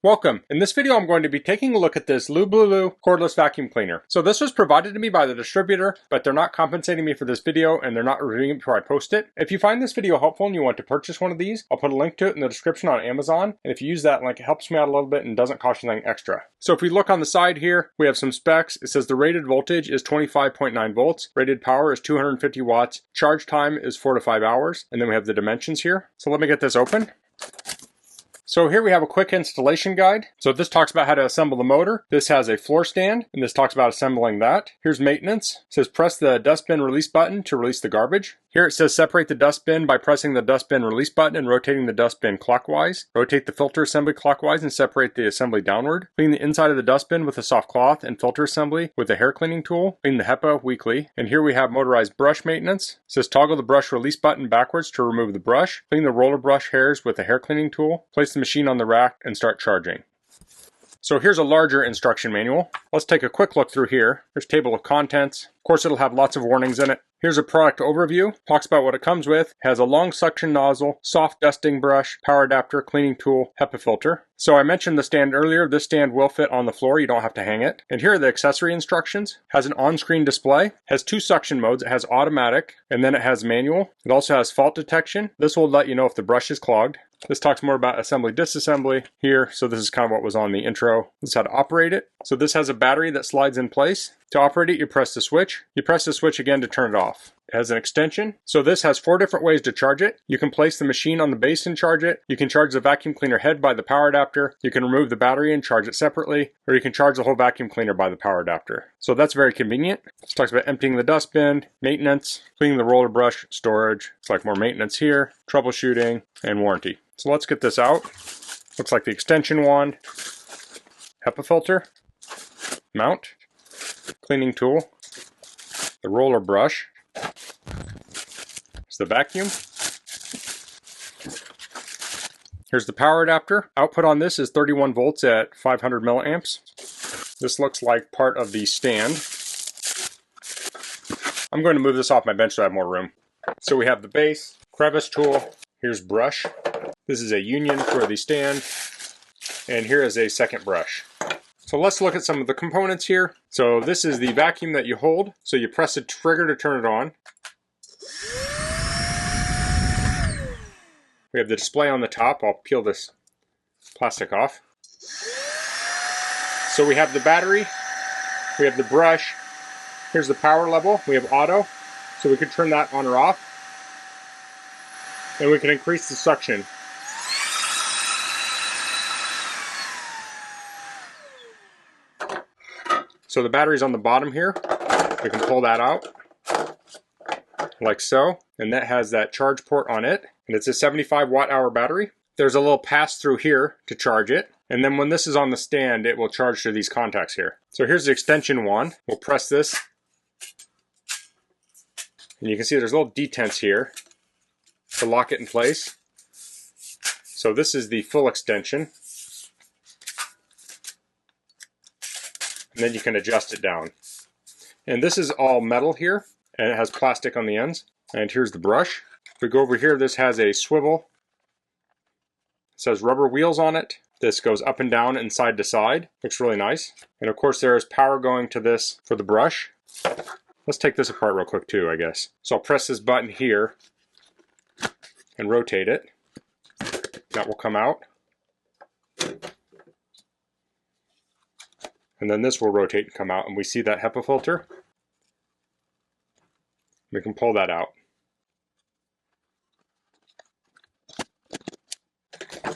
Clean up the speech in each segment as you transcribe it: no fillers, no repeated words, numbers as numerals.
Welcome. In this video I'm going to be taking a look at this Lubluelu Cordless Vacuum Cleaner. So this was provided to me by the distributor, but they're not compensating me for this video and they're not reviewing it before I post it. If you find this video helpful and you want to purchase one of these, I'll put a link to it in the description on Amazon. And if you use that link, it helps me out a little bit and doesn't cost you anything extra. So if we look on the side here, we have some specs. It says the rated voltage is 25.9 volts, rated power is 250 watts, charge time is 4 to 5 hours, and then we have the dimensions here. So let me get this open. So here we have a quick installation guide. So this talks about how to assemble the motor. This has a floor stand, and this talks about assembling that. Here's maintenance. It says press the dustbin release button to release the garbage. Here it says separate the dustbin by pressing the dustbin release button and rotating the dustbin clockwise. Rotate the filter assembly clockwise and separate the assembly downward. Clean the inside of the dustbin with a soft cloth and filter assembly with a hair cleaning tool. Clean the HEPA weekly. And here we have motorized brush maintenance. It says toggle the brush release button backwards to remove the brush. Clean the roller brush hairs with a hair cleaning tool. Place the machine on the rack and start charging. So here's a larger instruction manual. Let's take a quick look through here. There's a table of contents. Of course, it'll have lots of warnings in it. Here's a product overview. Talks about what it comes with. Has a long suction nozzle, soft dusting brush, power adapter, cleaning tool, HEPA filter. So I mentioned the stand earlier. This stand will fit on the floor. You don't have to hang it. And here are the accessory instructions. Has an on-screen display. Has two suction modes. It has automatic, and then it has manual. It also has fault detection. This will let you know if the brush is clogged. This talks more about assembly disassembly here. So this is kind of what was on the intro. This is how to operate it. So this has a battery that slides in place. To operate it, you press the switch. You press the switch again to turn it off. It has an extension. So this has 4 different ways to charge it. You can place the machine on the base and charge it. You can charge the vacuum cleaner head by the power adapter. You can remove the battery and charge it separately, or you can charge the whole vacuum cleaner by the power adapter. So that's very convenient. This talks about emptying the dustbin, maintenance, cleaning the roller brush, storage. It's like more maintenance here, troubleshooting, and warranty. So let's get this out. Looks like the extension wand, HEPA filter, mount, cleaning tool, the roller brush, it's the vacuum. Here's the power adapter. Output on this is 31 volts at 500 milliamps. This looks like part of the stand. I'm going to move this off my bench so I have more room. So we have the base, crevice tool, here's brush. This is a union for the stand, and here is a second brush. So let's look at some of the components here. So this is the vacuum that you hold. So you press a trigger to turn it on. We have the display on the top. I'll peel this plastic off. So we have the battery, we have the brush, here's the power level, we have auto, so we can turn that on or off. And we can increase the suction. So the battery's on the bottom here. We can pull that out like so, and that has that charge port on it, and it's a 75 watt-hour battery. There's a little pass-through here to charge it, and then when this is on the stand, it will charge through these contacts here. So here's the extension wand. We'll press this, and you can see there's little detents here to lock it in place. So this is the full extension. And then you can adjust it down. And this is all metal here, and it has plastic on the ends. And here's the brush. If we go over here, this has a swivel. It says rubber wheels on it. This goes up and down and side to side. Looks really nice. And of course there is power going to this for the brush. Let's take this apart real quick too, I guess. So I'll press this button here and rotate it. That will come out. And then this will rotate and come out, and we see that HEPA filter. We can pull that out.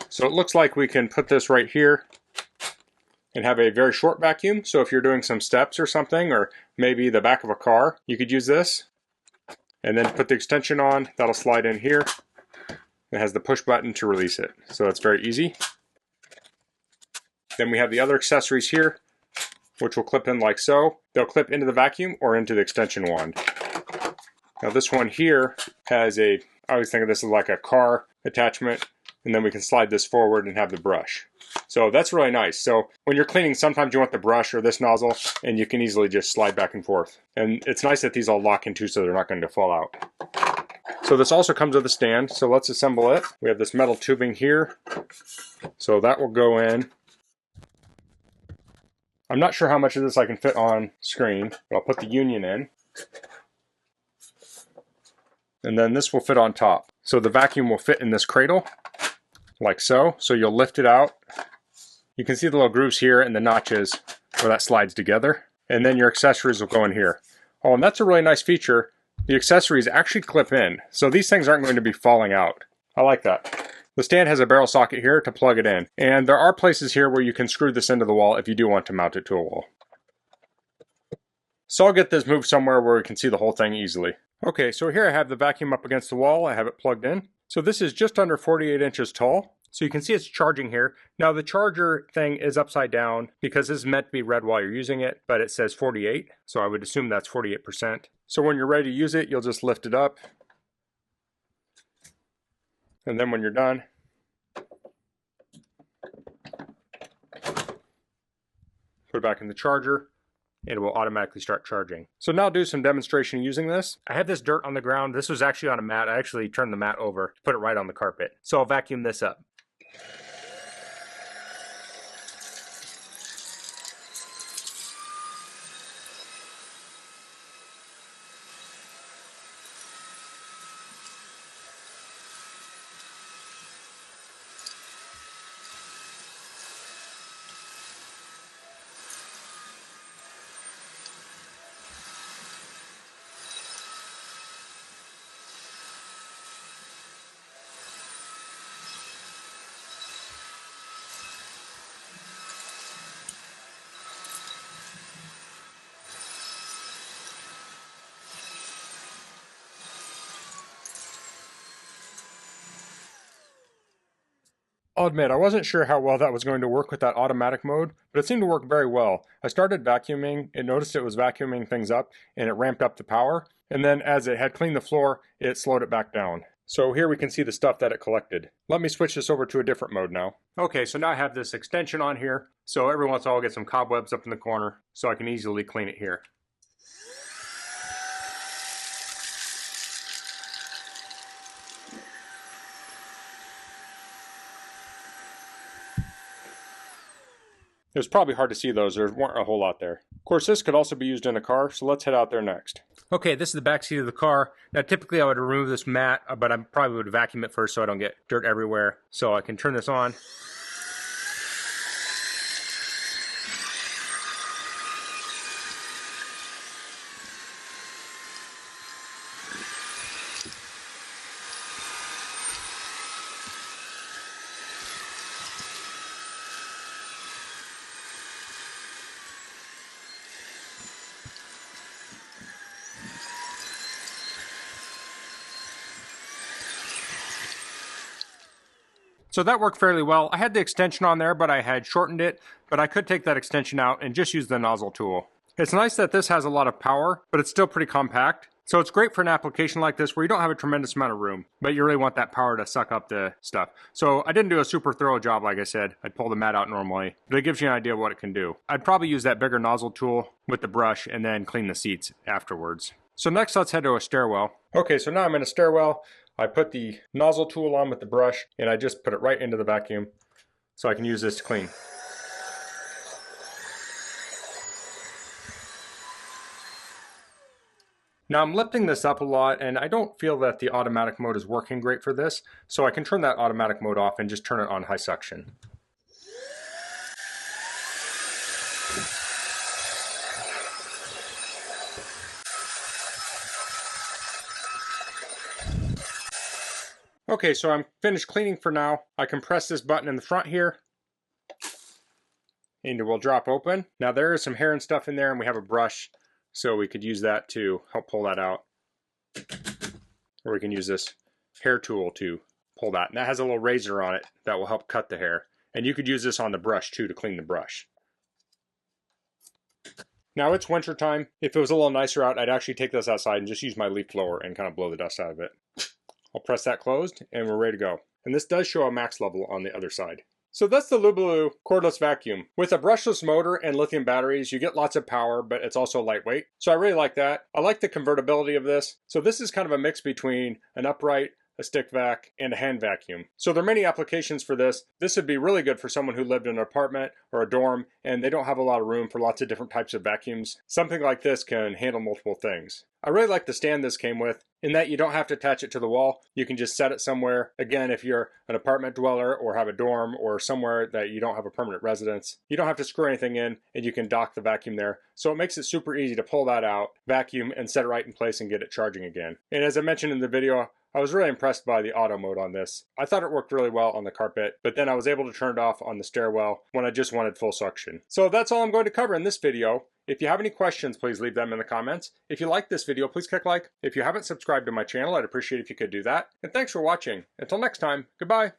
So it looks like we can put this right here and have a very short vacuum. So if you're doing some steps or something, or maybe the back of a car, you could use this. And then put the extension on, that'll slide in here. It has the push button to release it. So it's very easy. Then we have the other accessories here, which will clip in like so. They'll clip into the vacuum or into the extension wand. Now this one here has I always think of this as like a car attachment, and then we can slide this forward and have the brush. So that's really nice. So when you're cleaning, sometimes you want the brush or this nozzle, and you can easily just slide back and forth. And it's nice that these all lock in too, so they're not going to fall out. So this also comes with a stand, so let's assemble it. We have this metal tubing here, so that will go in I'm not sure how much of this I can fit on screen, but I'll put the union in. And then this will fit on top. So the vacuum will fit in this cradle, like so. So you'll lift it out. You can see the little grooves here and the notches where that slides together. And then your accessories will go in here. Oh, and that's a really nice feature. The accessories actually clip in. So these things aren't going to be falling out. I like that. The stand has a barrel socket here to plug it in. And there are places here where you can screw this into the wall if you do want to mount it to a wall. So I'll get this moved somewhere where we can see the whole thing easily. Okay, so here I have the vacuum up against the wall. I have it plugged in. So this is just under 48 inches tall. So you can see it's charging here. Now the charger thing is upside down because this is meant to be read while you're using it, but it says 48. So I would assume that's 48%. So when you're ready to use it, you'll just lift it up. And then when you're done, put it back in the charger. It will automatically start charging. So now I'll do some demonstration using this. I have this dirt on the ground. This was actually on a mat. I actually turned the mat over, put it right on the carpet. So I'll vacuum this up. I'll admit, I wasn't sure how well that was going to work with that automatic mode, but it seemed to work very well. I started vacuuming, it noticed it was vacuuming things up, and it ramped up the power. And then as it had cleaned the floor, it slowed it back down. So here we can see the stuff that it collected. Let me switch this over to a different mode now. Okay, so now I have this extension on here. So every once in a while I'll get some cobwebs up in the corner, so I can easily clean it here. It was probably hard to see those, there weren't a whole lot there. Of course, this could also be used in a car, so let's head out there next. Okay, this is the back seat of the car. Now typically I would remove this mat, but I probably would vacuum it first so I don't get dirt everywhere. So I can turn this on. So that worked fairly well. I had the extension on there, but I had shortened it, but I could take that extension out and just use the nozzle tool. It's nice that this has a lot of power, but it's still pretty compact. So it's great for an application like this where you don't have a tremendous amount of room, but you really want that power to suck up the stuff. So I didn't do a super thorough job, like I said. I'd pull the mat out normally, but it gives you an idea of what it can do. I'd probably use that bigger nozzle tool with the brush and then clean the seats afterwards. So next let's head to a stairwell. Okay, so now I'm in a stairwell. I put the nozzle tool on with the brush and I just put it right into the vacuum so I can use this to clean. Now I'm lifting this up a lot and I don't feel that the automatic mode is working great for this, so I can turn that automatic mode off and just turn it on high suction. Okay, so I'm finished cleaning for now. I can press this button in the front here and it will drop open. Now there is some hair and stuff in there and we have a brush, so we could use that to help pull that out. Or we can use this hair tool to pull that. And that has a little razor on it that will help cut the hair. And you could use this on the brush too to clean the brush. Now it's winter time. If it was a little nicer out, I'd actually take this outside and just use my leaf blower and kind of blow the dust out of it. I'll press that closed and we're ready to go. And this does show a max level on the other side. So that's the Lubluelu Cordless Vacuum. With a brushless motor and lithium batteries, you get lots of power, but it's also lightweight. So I really like that. I like the convertibility of this. So this is kind of a mix between an upright, a stick vac, and a hand vacuum. So there are many applications for this. This would be really good for someone who lived in an apartment or a dorm and they don't have a lot of room for lots of different types of vacuums. Something like this can handle multiple things. I really like the stand this came with, in that you don't have to attach it to the wall. You can just set it somewhere. Again, if you're an apartment dweller or have a dorm or somewhere that you don't have a permanent residence, you don't have to screw anything in and you can dock the vacuum there. So it makes it super easy to pull that out, vacuum, and set it right in place and get it charging again. And as I mentioned in the video, I was really impressed by the auto mode on this. I thought it worked really well on the carpet, but then I was able to turn it off on the stairwell when I just wanted full suction. So that's all I'm going to cover in this video. If you have any questions, please leave them in the comments. If you like this video, please click like. If you haven't subscribed to my channel, I'd appreciate if you could do that. And thanks for watching. Until next time, goodbye.